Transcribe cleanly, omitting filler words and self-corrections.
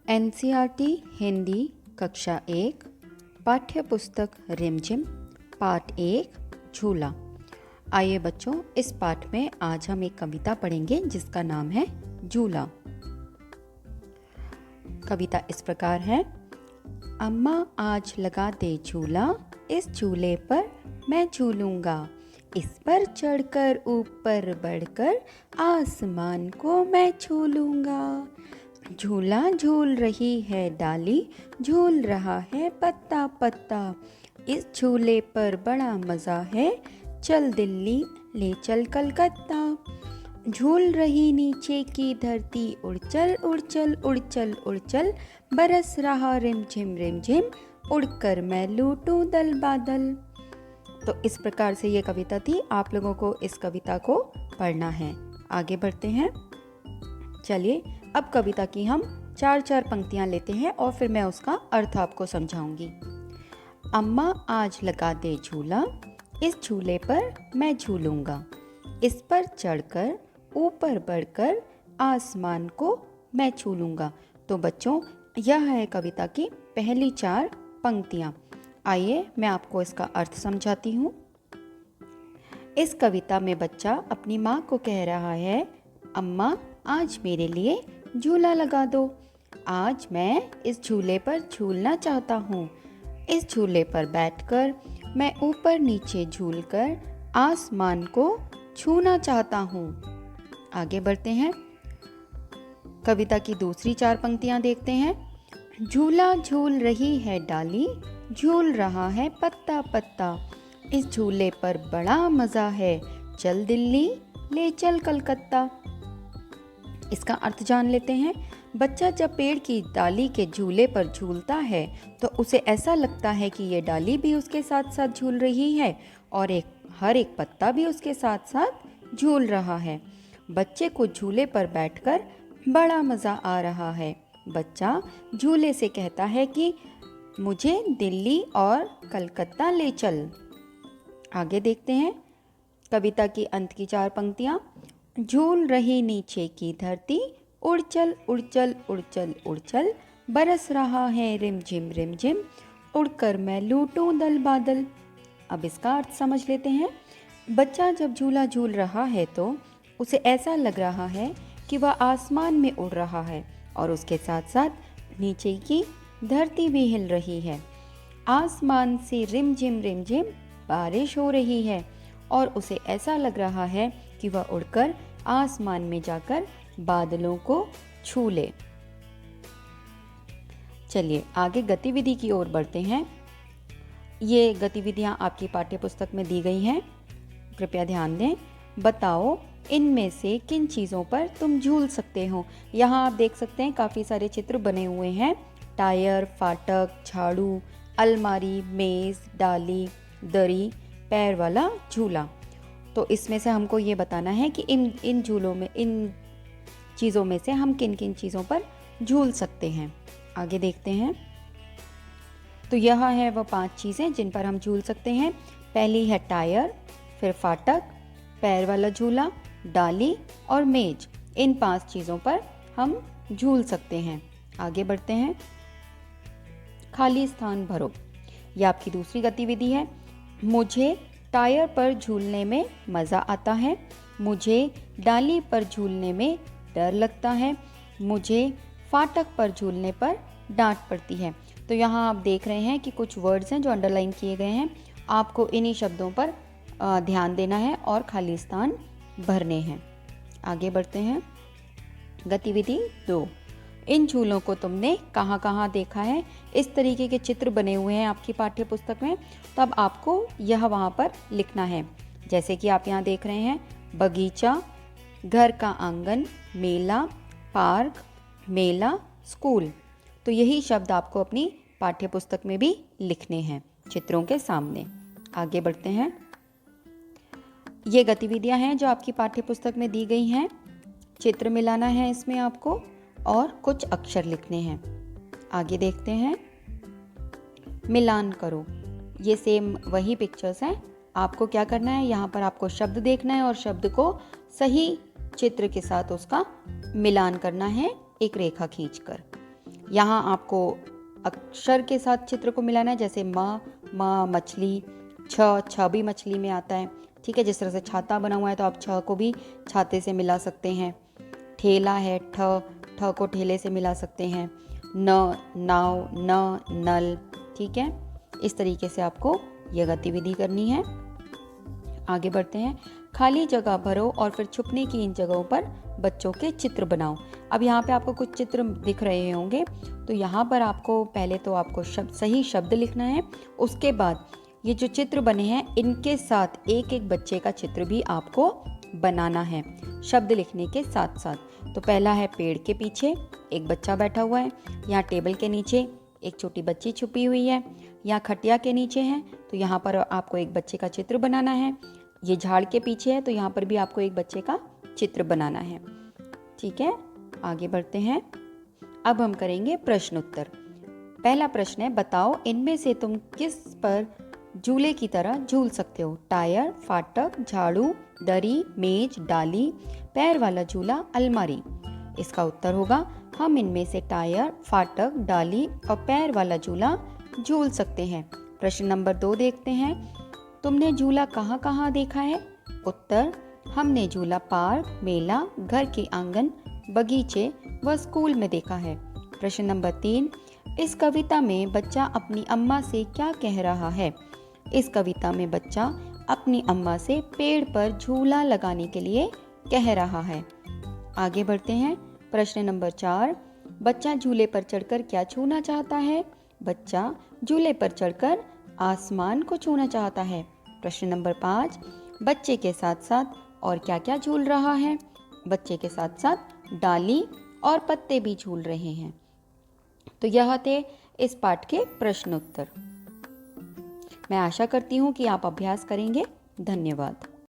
NCERT Hindi कक्षा 1 पाठ्य पुस्तक रिमझिम पाठ 1 झूला। आइए बच्चों, इस पाठ में आज हम एक कविता पढ़ेंगे जिसका नाम है झूला। कविता इस प्रकार है। अम्मा आज लगा दे झूला, इस झूले पर मैं झूलूंगा। इस पर चढ़कर ऊपर बढ़कर आसमान को मैं छू लूंगा। झूला झूल रही है डाली, झूल रहा है पत्ता पत्ता। इस झूले पर बड़ा मज़ा है, चल दिल्ली ले चल कलकत्ता। झूल रही नीचे की धरती, उड़ चल उड़ चल उड़ चल उड़ चल। बरस रहा रिमझिम रिमझिम, उड़कर मैं लूटूं दल बादल। तो इस प्रकार से ये कविता थी। आप लोगों को इस कविता को पढ़ना है। आगे बढ़ते हैं। चलिए अब कविता की हम 4-4 पंक्तियाँ लेते हैं और फिर मैं उसका अर्थ आपको समझाऊंगी। अम्मा आज लगा दे झूला, इस झूले पर मैं झूलूंगा। इस पर चढ़कर ऊपर बढ़कर आसमान को मैं छू लूंगा। तो बच्चों, यह है कविता की पहली 4 पंक्तियाँ। आइए मैं आपको इसका अर्थ समझाती हूँ। इस कविता में बच्चा अपनी माँ को कह रहा है, अम्मा आज मेरे लिए झूला लगा दो। आज मैं इस झूले पर झूलना चाहता हूँ। इस झूले पर बैठकर मैं ऊपर नीचे झूलकर आसमान को छूना चाहता हूँ। आगे बढ़ते हैं। कविता की दूसरी 4 पंक्तियाँ देखते हैं। झूला झूल रही है डाली, झूल रहा है पत्ता पत्ता। इस झूले पर बड़ा मज़ा है, चल दिल्ली ले चल कलकत्ता। इसका अर्थ जान लेते हैं। बच्चा जब पेड़ की डाली के झूले पर झूलता है तो उसे ऐसा लगता है कि ये डाली भी उसके साथ साथ झूल रही है और हर एक पत्ता भी उसके साथ साथ झूल रहा है। बच्चे को झूले पर बैठकर बड़ा मज़ा आ रहा है। बच्चा झूले से कहता है कि मुझे दिल्ली और कलकत्ता ले चल। आगे देखते हैं। कविता की अंत की 4 पंक्तियाँ। झूल रही नीचे की धरती, उड़ चल उड़ चल उड़ चल उड़ चल। बरस रहा है रिमझिम रिमझिम, उड़कर मैं लूटूं दल बादल। अब इसका अर्थ समझ लेते हैं। बच्चा जब झूला झूल रहा है तो उसे ऐसा लग रहा है कि वह आसमान में उड़ रहा है और उसके साथ साथ नीचे की धरती भी हिल रही है। आसमान से रिमझिम रिमझिम बारिश हो रही है और उसे ऐसा लग रहा है कि वह उड़कर आसमान में जाकर बादलों को छू ले। चलिए आगे गतिविधि की ओर बढ़ते हैं। ये गतिविधियां आपकी पाठ्य पुस्तक में दी गई हैं, कृपया ध्यान दें। बताओ इनमें से किन चीज़ों पर तुम झूल सकते हो। यहाँ आप देख सकते हैं काफ़ी सारे चित्र बने हुए हैं। टायर, फाटक, झाड़ू, अलमारी, मेज़, डाली, दरी, पैर वाला झूला। तो इसमें से हमको ये बताना है कि इन झूलों में, इन चीज़ों में से हम किन किन चीज़ों पर झूल सकते हैं। आगे देखते हैं। तो यह है वह 5 चीज़ें जिन पर हम झूल सकते हैं। पहली है टायर, फिर फाटक, पैर वाला झूला, डाली और मेज। इन 5 चीज़ों पर हम झूल सकते हैं। आगे बढ़ते हैं। खाली स्थान भरो। यह आपकी दूसरी गतिविधि है। मुझे टायर पर झूलने में मज़ा आता है। मुझे डाली पर झूलने में डर लगता है। मुझे फाटक पर झूलने पर डांट पड़ती है। तो यहाँ आप देख रहे हैं कि कुछ वर्ड्स हैं जो अंडरलाइन किए गए हैं। आपको इन्हीं शब्दों पर ध्यान देना है और खाली स्थान भरने हैं। आगे बढ़ते हैं। गतिविधि 2। इन झूलों को तुमने कहाँ कहाँ देखा है। इस तरीके के चित्र बने हुए हैं आपकी पाठ्य पुस्तक में, तब आपको यह वहाँ पर लिखना है। जैसे कि आप यहाँ देख रहे हैं, बगीचा, घर का आंगन, मेला, पार्क, मेला, स्कूल। तो यही शब्द आपको अपनी पाठ्य पुस्तक में भी लिखने हैं चित्रों के सामने। आगे बढ़ते हैं। ये गतिविधियाँ हैं जो आपकी पाठ्य पुस्तक में दी गई हैं। चित्र मिलाना है इसमें आपको और कुछ अक्षर लिखने हैं। आगे देखते हैं। मिलान करो। ये सेम वही पिक्चर्स हैं। आपको क्या करना है, यहाँ पर आपको शब्द देखना है और शब्द को सही चित्र के साथ उसका मिलान करना है एक रेखा खींचकर। यहाँ आपको अक्षर के साथ चित्र को मिलाना है, जैसे म मछली, छ भी मछली में आता है। ठीक है, जिस तरह से छाता बना हुआ है तो आप छ को भी छाते से मिला सकते हैं। ठेला है, ठ को ठेले से मिला सकते हैं। न नाव, न नल। ठीक है, इस तरीके से आपको यह गतिविधि करनी है। आगे बढ़ते हैं। खाली जगह भरो और फिर छुपने की इन जगहों पर बच्चों के चित्र बनाओ। अब यहाँ पे आपको कुछ चित्र दिख रहे होंगे, तो यहाँ पर आपको पहले तो आपको सही शब्द लिखना है। उसके बाद ये जो चित्र बने हैं इनके साथ एक एक बच्चे का चित्र भी आपको बनाना है शब्द लिखने के साथ साथ। तो पहला है पेड़ के पीछे एक बच्चा बैठा हुआ है, यहाँ टेबल के नीचे एक छोटी बच्ची छुपी हुई है, यहाँ खटिया के नीचे है तो यहाँ पर आपको एक बच्चे का चित्र बनाना है। ये झाड़ के पीछे है तो यहाँ पर भी आपको एक बच्चे का चित्र बनाना है। ठीक है, आगे बढ़ते हैं। अब हम करेंगे प्रश्न उत्तर। पहला प्रश्न है, बताओ इनमें से तुम किस पर झूले की तरह झूल सकते हो? टायर, फाटक, झाड़ू, दरी, मेज, डाली, पैर वाला झूला, अलमारी। इसका उत्तर होगा हम इनमें से टायर, फाटक, डाली और पैर वाला झूला झूल सकते हैं। प्रश्न नंबर 2 देखते हैं। तुमने झूला कहाँ कहाँ देखा है? उत्तर, हमने झूला पार्क, मेला, घर के आंगन, बगीचे व स्कूल में देखा है। प्रश्न नंबर 3, इस कविता में बच्चा अपनी अम्मा से क्या कह रहा है? इस कविता में बच्चा अपनी अम्मा से पेड़ पर झूला लगाने के लिए कह रहा है। आगे बढ़ते हैं। प्रश्न नंबर 4, बच्चा झूले पर चढ़कर क्या छूना चाहता है? बच्चा झूले पर चढ़कर आसमान को छूना चाहता है। प्रश्न नंबर 5, बच्चे के साथ साथ और क्या क्या झूल रहा है? बच्चे के साथ साथ डाली और पत्ते भी झूल रहे हैं। तो यह थे इस पाठ के प्रश्न उत्तर। मैं आशा करती हूँ कि आप अभ्यास करेंगे। धन्यवाद।